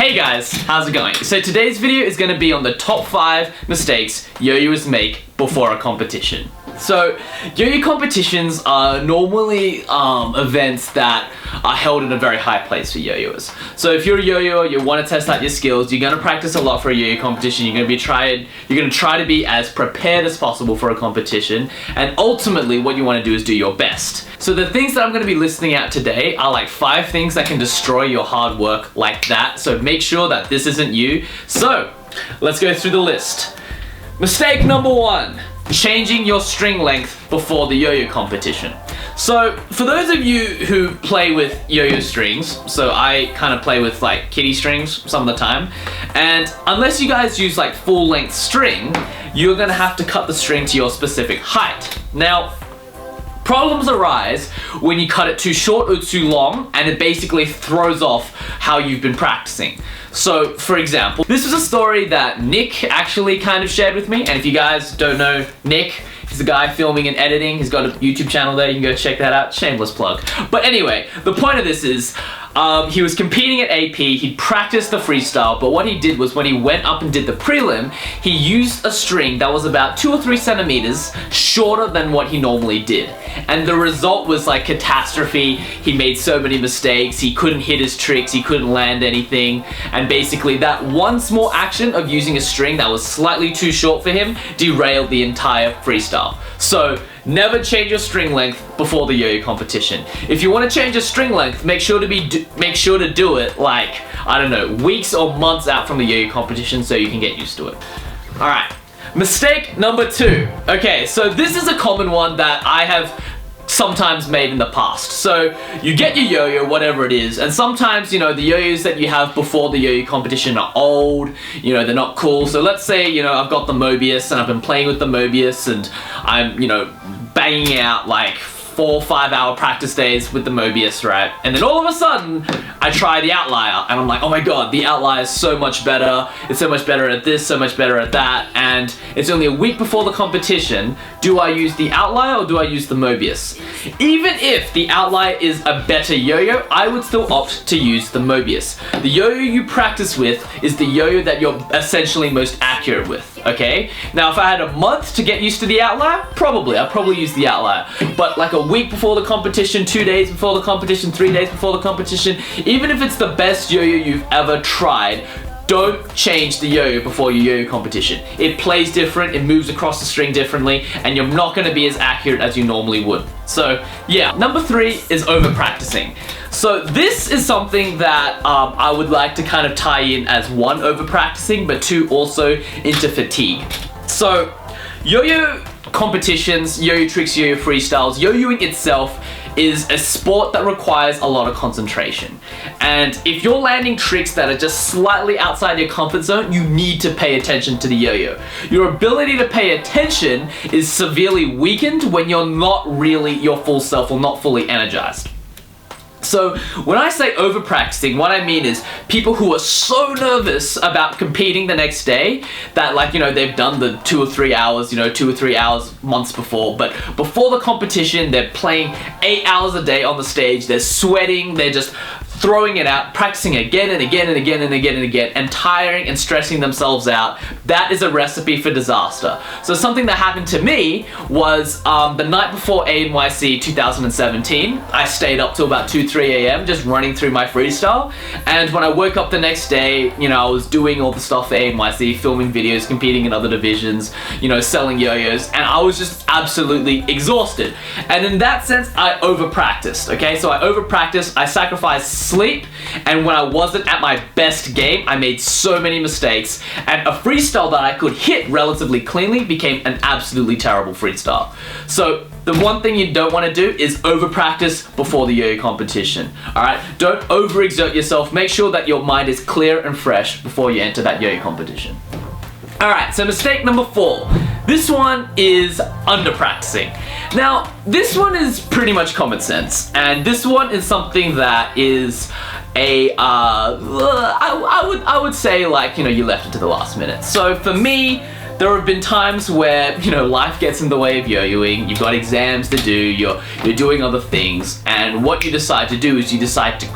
Hey guys, how's it going? So today's video is going to be on the top 5 mistakes yo-yoers make before a competition. So, yo-yo competitions are normally events that are held in a very high place for yo-yoers. So if you're a yo-yoer, you want to test out your skills, you're going to practice a lot for a yo-yo competition, you're going to try to be as prepared as possible for a competition, and ultimately what you want to do is do your best. So the things that I'm going to be listing out today are like 5 things that can destroy your hard work like that, so make sure that this isn't you. So, let's go through the list. Mistake number 1. Changing your string length before the yo-yo competition. So for those of you who play with yo-yo strings, so I kind of play with like kiddie strings some of the time, and unless you guys use like full length string, you're gonna have to cut the string to your specific height. Now, problems arise when you cut it too short or too long, and it basically throws off how you've been practicing. So, for example, this was a story that Nick actually kind of shared with me, and if you guys don't know Nick, he's a guy filming and editing. He's got a YouTube channel there, you can go check that out. Shameless plug. But anyway, the point of this is, he was competing at AP, he practiced the freestyle, but what he did was when he went up and did the prelim, he used a string that was about 2 or 3 centimeters shorter than what he normally did. And the result was like catastrophe. He made so many mistakes, he couldn't hit his tricks, he couldn't land anything, and basically that one small action of using a string that was slightly too short for him derailed the entire freestyle. So, never change your string length before the yo-yo competition. If you want to change your string length, make sure to do it like, I don't know, weeks or months out from the yo-yo competition so you can get used to it. Alright, mistake number 2. Okay, so this is a common one that I have sometimes made in the past. So you get your yo-yo, whatever it is, and sometimes, you know, the yo-yos that you have before the yo-yo competition are old, you know, they're not cool. So let's say, you know, I've got the Mobius and I've been playing with the Mobius and I'm, you know, banging out like 4 or 5 hour practice days with the Mobius, right? And then all of a sudden, I try the outlier, and I'm like, oh my god, the outlier is so much better, it's so much better at this, so much better at that, and it's only a week before the competition. Do I use the outlier or do I use the Mobius? Even if the outlier is a better yo-yo, I would still opt to use the Mobius. The yo-yo you practice with is the yo-yo that you're essentially most accurate with, okay? Now, if I had a month to get used to the outlier, I'd probably use the outlier. But like a week before the competition, 2 days before the competition, 3 days before the competition, even if it's the best yo-yo you've ever tried, don't change the yo-yo before your yo-yo competition. It plays different, it moves across the string differently, and you're not going to be as accurate as you normally would. So yeah, number 3 is over-practicing. So this is something that I would like to kind of tie in as 1, over-practicing, but 2, also into fatigue. So yo-yo competitions, yo-yo tricks, yo-yo freestyles, yo-yoing itself is a sport that requires a lot of concentration. And if you're landing tricks that are just slightly outside your comfort zone, you need to pay attention to the yo-yo. Your ability to pay attention is severely weakened when you're not really your full self or not fully energized. So when I say over-practicing, what I mean is people who are so nervous about competing the next day that, like, you know, they've done the 2 or 3 hours, you know, 2 or 3 hours months before, but before the competition, they're playing 8 hours a day on the stage, they're sweating, they're just throwing it out, practicing again and again and again and again and again, and tiring and stressing themselves out. That is a recipe for disaster. So something that happened to me was the night before ANYC 2017, I stayed up till about 2-3 a.m. just running through my freestyle, and when I woke up the next day, you know, I was doing all the stuff for ANYC, filming videos, competing in other divisions, you know, selling yo-yos, and I was just absolutely exhausted. And in that sense, I over-practiced, okay? So I over-practiced, I sacrificed sleep, and when I wasn't at my best game, I made so many mistakes, and a freestyle that I could hit relatively cleanly became an absolutely terrible freestyle. So the one thing you don't want to do is over-practice before the yo-yo competition, alright? Don't overexert yourself, make sure that your mind is clear and fresh before you enter that yo-yo competition. Alright, so mistake number 4. This one is under-practicing. Now, this one is pretty much common sense, and this one is something that is a, I would say, like, you know, you left it to the last minute. So for me, there have been times where, you know, life gets in the way of yo-yoing, you've got exams to do, you're doing other things, and what you decide to do is you decide to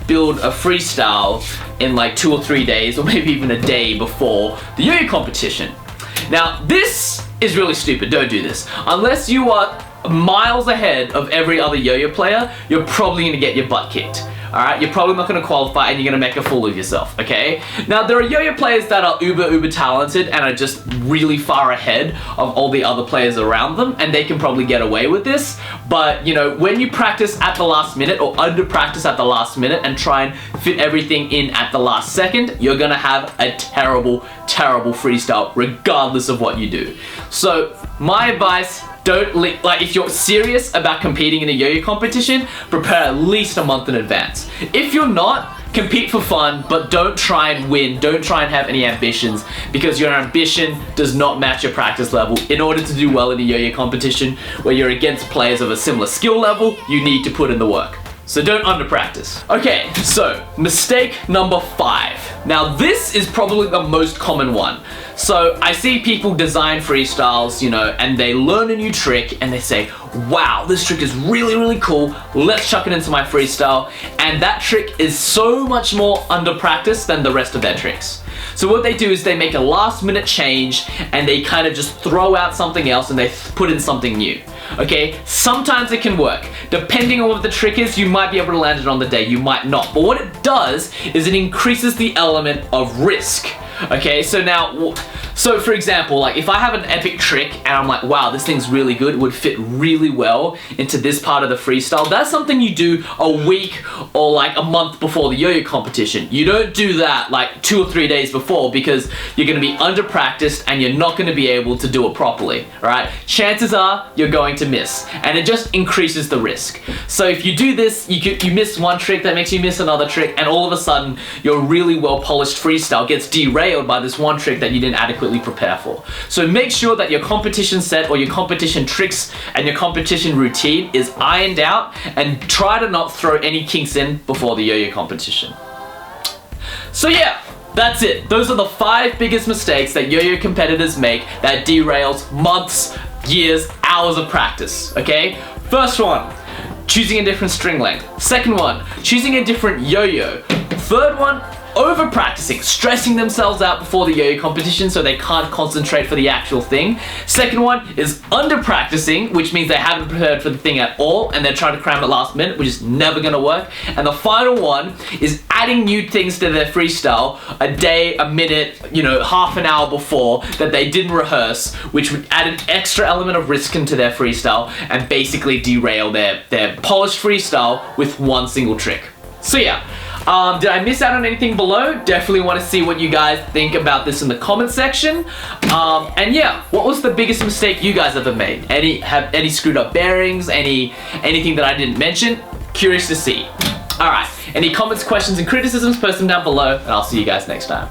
build a freestyle in like 2 or 3 days, or maybe even a day before the yo-yo competition. Now, this is really stupid. Don't do this. Unless you are miles ahead of every other yo-yo player, you're probably gonna get your butt kicked. Alright, you're probably not going to qualify and you're going to make a fool of yourself, okay? Now, there are yo-yo players that are uber talented and are just really far ahead of all the other players around them, and they can probably get away with this. But, you know, when you practice at the last minute or under practice at the last minute and try and fit everything in at the last second, you're going to have a terrible freestyle regardless of what you do. So, my advice, if you're serious about competing in a yo-yo competition, prepare at least a month in advance. If you're not, compete for fun, but don't try and win. Don't try and have any ambitions, because your ambition does not match your practice level. In order to do well in a yo-yo competition where you're against players of a similar skill level, you need to put in the work. So don't under practice. Okay, so mistake number 5. Now this is probably the most common one. So I see people design freestyles, you know, and they learn a new trick and they say, wow, this trick is really cool, let's chuck it into my freestyle. And that trick is so much more under practice than the rest of their tricks. So what they do is they make a last minute change and they kind of just throw out something else and they put in something new. Okay, sometimes it can work. Depending on what the trick is, you might be able to land it on the day, you might not. But what it does is it increases the element of risk. Okay, so now, so for example, like if I have an epic trick and I'm like, wow, this thing's really good, it would fit really well into this part of the freestyle, that's something you do a week or like a month before the yo-yo competition. You don't do that like 2 or 3 days before, because you're gonna be under practiced and you're not gonna be able to do it properly, right? Chances are you're going to miss, and it just increases the risk. So if you do this, you miss one trick, that makes you miss another trick, and all of a sudden your really well polished freestyle gets derailed by this one trick that you didn't adequately prepare for. So make sure that your competition set or your competition tricks and your competition routine is ironed out, and try to not throw any kinks in before the yo-yo competition. So yeah, that's it. Those are the 5 biggest mistakes that yo-yo competitors make that derails months, years, hours of practice, okay? First one, choosing a different string length. Second one, choosing a different yo-yo. Third one, over practicing, stressing themselves out before the yo-yo competition so they can't concentrate for the actual thing. Second one is under practicing, which means they haven't prepared for the thing at all and they're trying to cram it last minute, which is never gonna work. And the final one is adding new things to their freestyle a day, a minute, you know, half an hour before that they didn't rehearse, which would add an extra element of risk into their freestyle and basically derail their polished freestyle with one single trick. So yeah, did I miss out on anything below? Definitely want to see what you guys think about this in the comment section. And yeah, what was the biggest mistake you guys ever made? Any screwed up bearings? Anything that I didn't mention? Curious to see. Alright, any comments, questions, and criticisms, post them down below, and I'll see you guys next time.